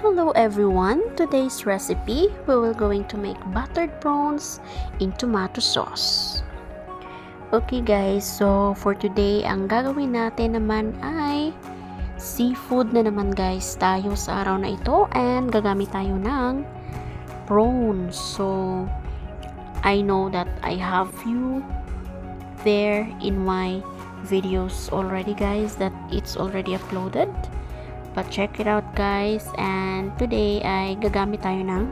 Hello everyone! Today's recipe, we will going to make buttered prawns in tomato sauce. Okay guys, so for today, ang gagawin natin naman ay seafood na naman guys tayo sa araw na ito, and gagamit tayo ng prawns. So, I know that I have few there in my videos already guys, that it's already uploaded. But check it out guys, and today ay gagamit tayo ng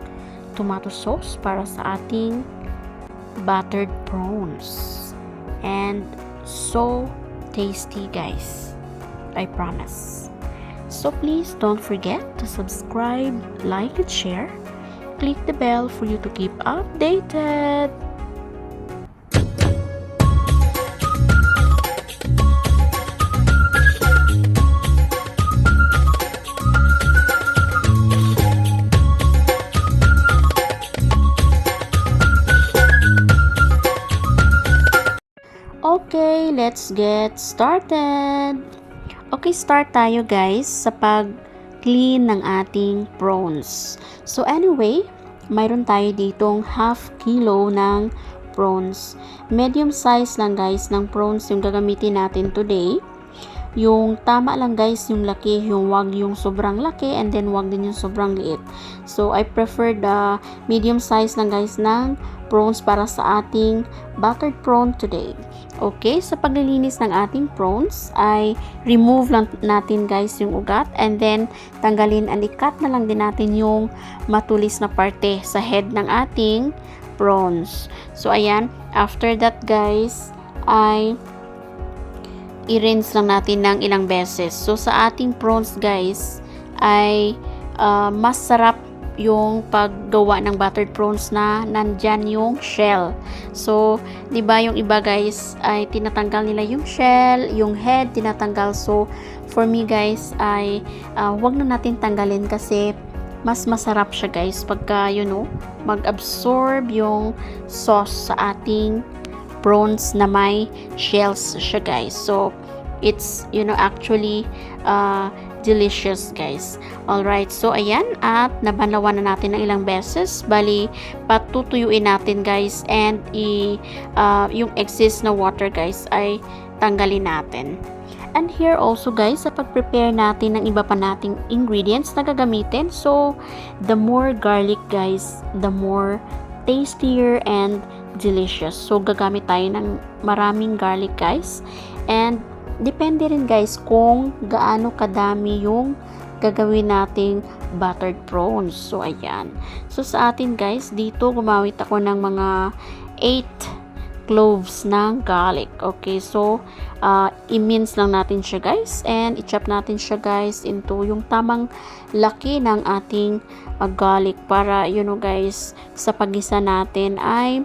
tomato sauce para sa ating buttered prawns. And so tasty guys, I promise. So please don't forget to subscribe, like and share. Click the bell for you to keep updated. Okay, let's get started. Okay, start tayo guys sa pag-clean ng ating prawns. So anyway, mayroon tayo ditong half kilo ng prawns. Medium size lang guys ng prawns yung gagamitin natin today. Yung tama lang guys yung laki, yung wag yung sobrang laki and then wag din yung sobrang liit. So I prefer the medium size lang guys ng prawns para sa ating buttered prawn today. Okay, sa paglilinis ng ating prawns ay remove lang natin guys yung ugat, and then tanggalin and i-cut na lang din natin yung matulis na parte sa head ng ating prawns. So ayan, after that guys ay i-rinse lang natin ng ilang beses. So sa ating prawns guys ay mas sarap yung paggawa ng buttered prawns na nandyan yung shell. So, di ba yung iba guys ay tinatanggal nila yung shell, yung head tinatanggal. So, for me guys ay wag na natin tanggalin kasi mas masarap siya guys pagka mag-absorb yung sauce sa ating prawns na may shells siya guys. So, it's actually delicious guys. Alright, so ayan, at nabanawan na natin ng ilang beses. Bali, patutuyuin natin guys, and yung excess na water guys ay tanggalin natin. And here also guys, sa pag-prepare natin ng iba pa nating ingredients na gagamitin. So, the more garlic guys, the more tastier and delicious. So, gagamit tayo ng maraming garlic guys. And depende rin guys kung gaano kadami yung gagawin nating buttered prawns. So ayan. So sa atin guys, dito gumamit ako ng mga 8 cloves ng garlic. Okay, so i-mince lang natin siya guys, and i-chop natin siya guys into yung tamang laki ng ating garlic para guys, sa paggisa natin ay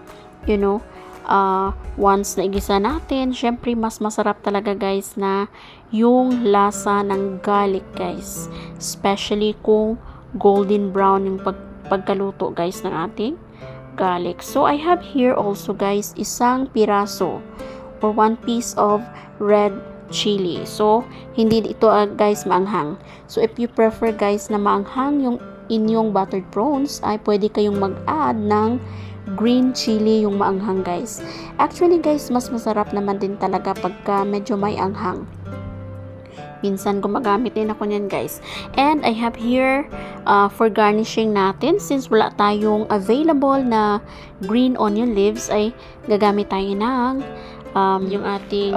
once na igisa natin, syempre mas masarap talaga guys na yung lasa ng garlic guys, especially kung golden brown yung pagkaluto guys ng ating garlic. So I have here also guys isang piraso or 1 piece of red chili. So hindi ito guys maanghang. So if you prefer guys na maanghang yung inyong buttered prawns, ay pwede kayong mag-add ng green chili yung maanghang guys. Actually guys, mas masarap naman din talaga pagka medyo may anghang. Minsan gumagamit din ako niyan guys. And I have here for garnishing natin, since wala tayong available na green onion leaves, ay gagamit tayo ng yung ating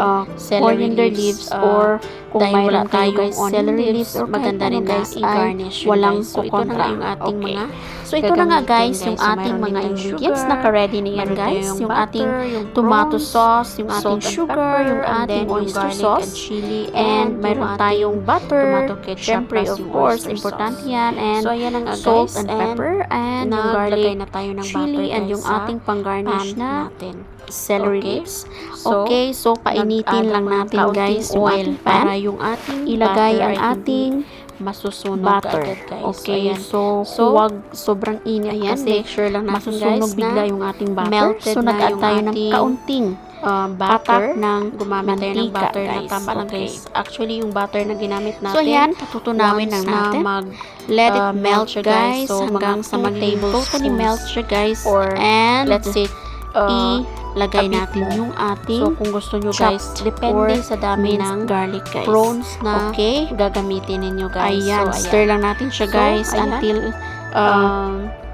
coriander leaves, or kung mayroon tayo guys celery leaves, or maganda rin guys i-garnish walang kukontra. Yung ating mga so ito na nga guys yung ating mga ingredients, naka-ready na yan guys, yung ating tomato sauce, yung ating sugar, yung ating oyster sauce, chili, and mayroon tayong butter, tomato ketchup, syempre of course importante yan, and so ayan ang salt and pepper, and yung garlic na tayo ng chili, and yung ating pang-garnish na natin celery leaves. Okay, so painitin lang natin guys yung ating pan para yung ating ilagay ang ating masusunog butter. Okay, so huwag init kasi make sure lang natin masusunog guys bigla yung ating butter. Melted so nag-add tayo ng kaunting butter ng gumamit tayo ng butter na tama lang guys. Actually, yung butter na ginamit natin. So, ayan, patutunawin lang natin. Let it melt siya guys. So, hanggang sa maging totally melt siya guys. And let's say, ilagay natin yung ating so kung gusto nyo guys, depende sa dami ng garlic guys. Prawns na gagamitin ninyo guys. Ayan, so, stir lang natin siya guys until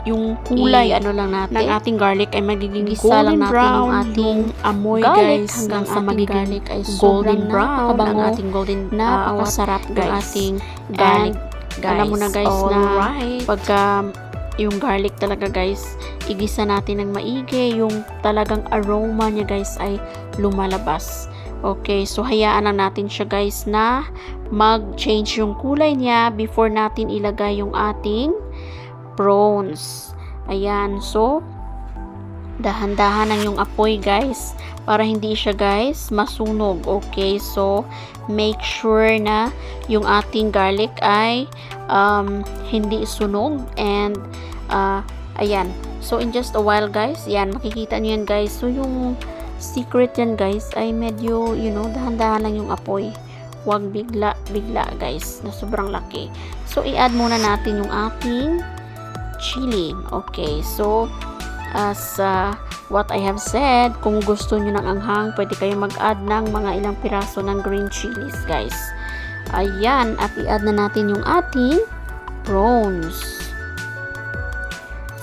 yung kulay lang natin ng ating garlic ay magiging golden brown yung ating amoy guys hanggang sa magiging garlic ay golden brown ang ating golden napakasarap guys ating garlic guys. Alam mo na guys na pagka yung garlic talaga guys igisa natin ng maigi yung talagang aroma niya guys ay lumalabas. Okay, so hayaan lang natin siya guys na mag-change yung kulay niya before natin ilagay yung ating prawns. Ayan, so dahan-dahan lang yung apoy guys para hindi siya guys masunog. Okay, so make sure na yung ating garlic ay hindi sunog and ayan. So in just a while guys, yan makikita niyo yan guys. So yung secret yan guys ay medyo dahan-dahan lang yung apoy. Huwag bigla guys na sobrang laki. So i-add muna natin yung ating chili. Okay, so as what I have said, kung gusto nyo ng anghang, pwede kayo mag-add ng mga ilang piraso ng green chilies guys. Ayan, at i-add na natin yung ating prawns.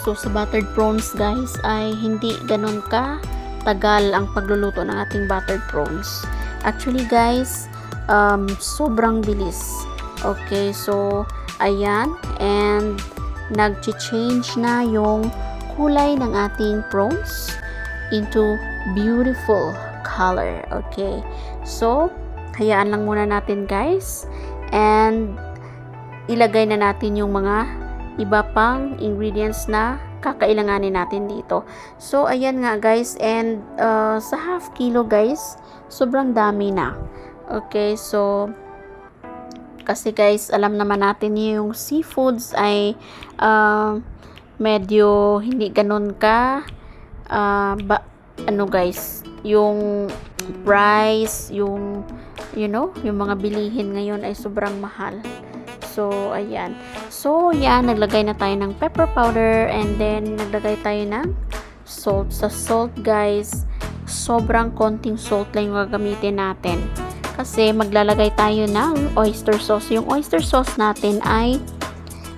So sa buttered prawns guys ay hindi ganun ka tagal ang pagluluto ng ating buttered prawns. Actually guys, sobrang bilis. Okay, so ayan, and nag-change na yung kulay ng ating prawns into beautiful color. Okay, so hayaan lang muna natin guys and ilagay na natin yung mga iba pang ingredients na kakailanganin natin dito. So ayan nga guys, and sa half kilo guys sobrang dami na. Okay, so kasi guys, alam naman natin yung seafoods ay medyo hindi ganun ka guys, yung price, yung yung mga bilihin ngayon ay sobrang mahal. So ayan. So yan, naglagay na tayo ng pepper powder and then naglagay tayo ng salt. Sa salt guys, sobrang konting salt lang yung gagamitin natin. Kasi maglalagay tayo ng oyster sauce. Yung oyster sauce natin ay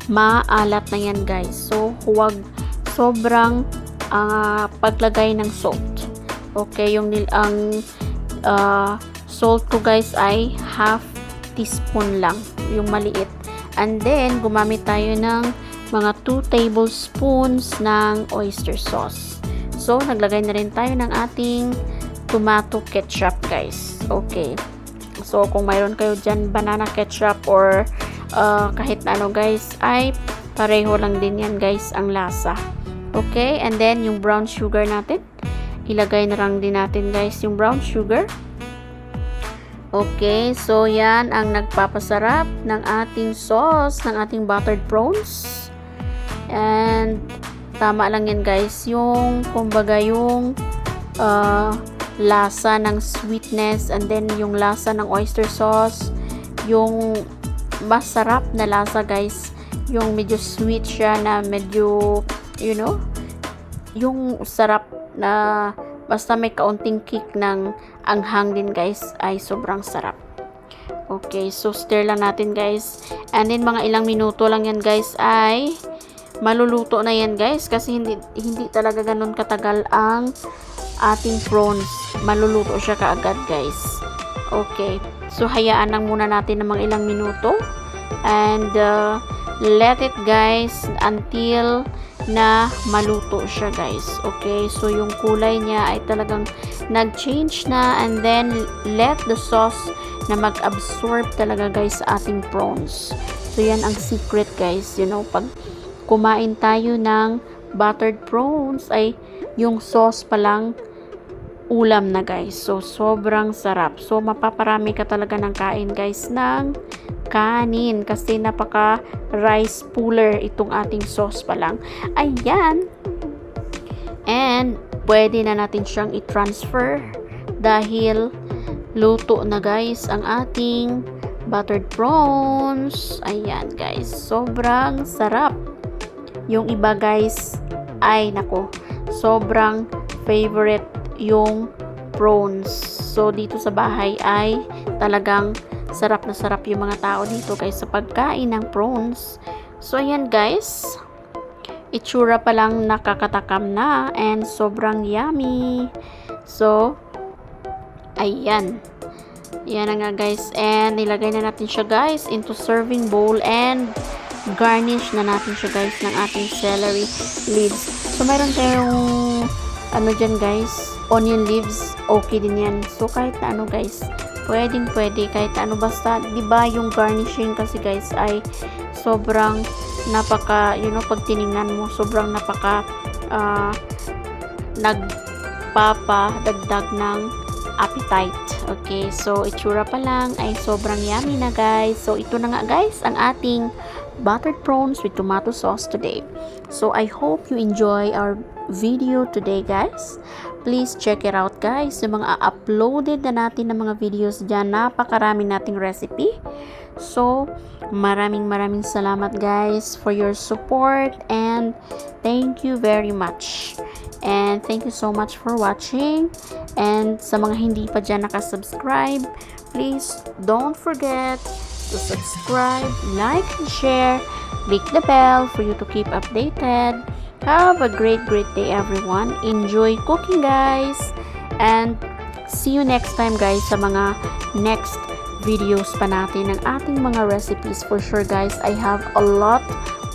maalat na yan guys. So, huwag sobrang paglagay ng salt. Okay, ang salt ko guys ay half teaspoon lang. Yung maliit. And then, gumamit tayo ng mga 2 tablespoons ng oyster sauce. So, naglagay na rin tayo ng ating tomato ketchup guys. Okay. So, kung mayroon kayo dyan banana ketchup or kahit na ano guys, ay pareho lang din yan guys ang lasa. Okay, and then yung brown sugar natin, ilagay na lang din natin guys yung brown sugar. Okay, so yan ang nagpapasarap ng ating sauce, ng ating buttered prawns. And tama lang yan guys, yung kumbaga yung lasa ng sweetness and then yung lasa ng oyster sauce, yung masarap na lasa guys, yung medyo sweet siya na medyo yung sarap na basta may kaunting kick ng anghang din guys ay sobrang sarap. Okay, so stir lang natin guys and then mga ilang minuto lang yan guys ay maluluto na yan guys kasi hindi talaga ganun katagal ang ating prawns, maluluto siya kaagad guys. Okay, so hayaan lang muna natin ng mga ilang minuto and let it guys until na maluto siya guys. Okay, so yung kulay niya ay talagang nag-change na and then let the sauce na mag-absorb talaga guys sa ating prawns. So yan ang secret guys, pag kumain tayo ng buttered prawns ay yung sauce pa lang ulam na guys. So sobrang sarap. So mapaparami ka talaga ng kain guys ng kanin kasi napaka rice puller itong ating sauce pa lang. Ayan. And pwede na natin siyang i-transfer dahil luto na guys ang ating buttered prawns. Ayan guys, sobrang sarap. Yung iba guys, ay nako, sobrang favorite yung prawns. So dito sa bahay ay talagang sarap na sarap yung mga tao dito guys sa pagkain ng prawns. So ayan guys, itsura pa lang nakakatakam na and sobrang yummy. So ayan, yan na nga guys, and nilagay na natin siya guys into serving bowl and garnish na natin siya guys ng ating celery leaves. So mayroon tayong ano dyan guys, onion leaves, okay din yan. So kahit na ano guys, pwedeng pwede kahit na ano, basta diba yung garnishing kasi guys ay sobrang napaka, you know, pag tinignan mo sobrang napaka nagpapadagdag ng appetite. Okay, so itsura pa lang ay sobrang yummy na guys. So ito na nga guys ang ating buttered prawns with tomato sauce today. So I hope you enjoy our video today guys. Please check it out guys. Yung mga uploaded na natin ng mga videos dyan, napakarami nating recipe. So maraming salamat guys for your support, and thank you very much. And thank you so much for watching. And sa mga hindi pa dyan nakasubscribe, please don't forget to subscribe, like, and share. Click the bell for you to keep updated. Have a great day everyone. Enjoy cooking guys. And see you next time guys sa mga next videos pa natin ng ating mga recipes. For sure guys, I have a lot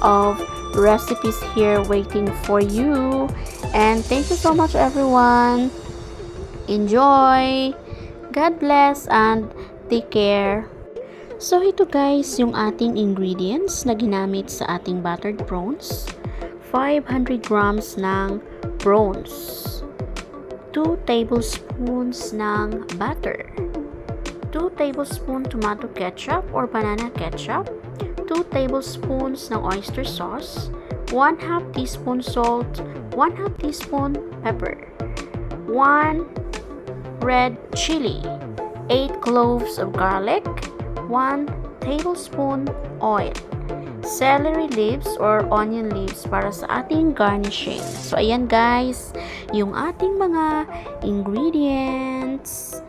of recipes here waiting for you. And thank you so much everyone. Enjoy. God bless and take care. So ito guys yung ating ingredients na ginamit sa ating buttered prawns. 500 grams ng prawns, 2 tablespoons ng butter, 2 tablespoons tomato ketchup or banana ketchup, 2 tablespoons ng oyster sauce, 1/2 teaspoon salt, 1/2 teaspoon pepper, 1 red chili, 8 cloves of garlic, 1 tablespoon oil, celery leaves or onion leaves para sa ating garnishing. So ayan guys, yung ating mga ingredients.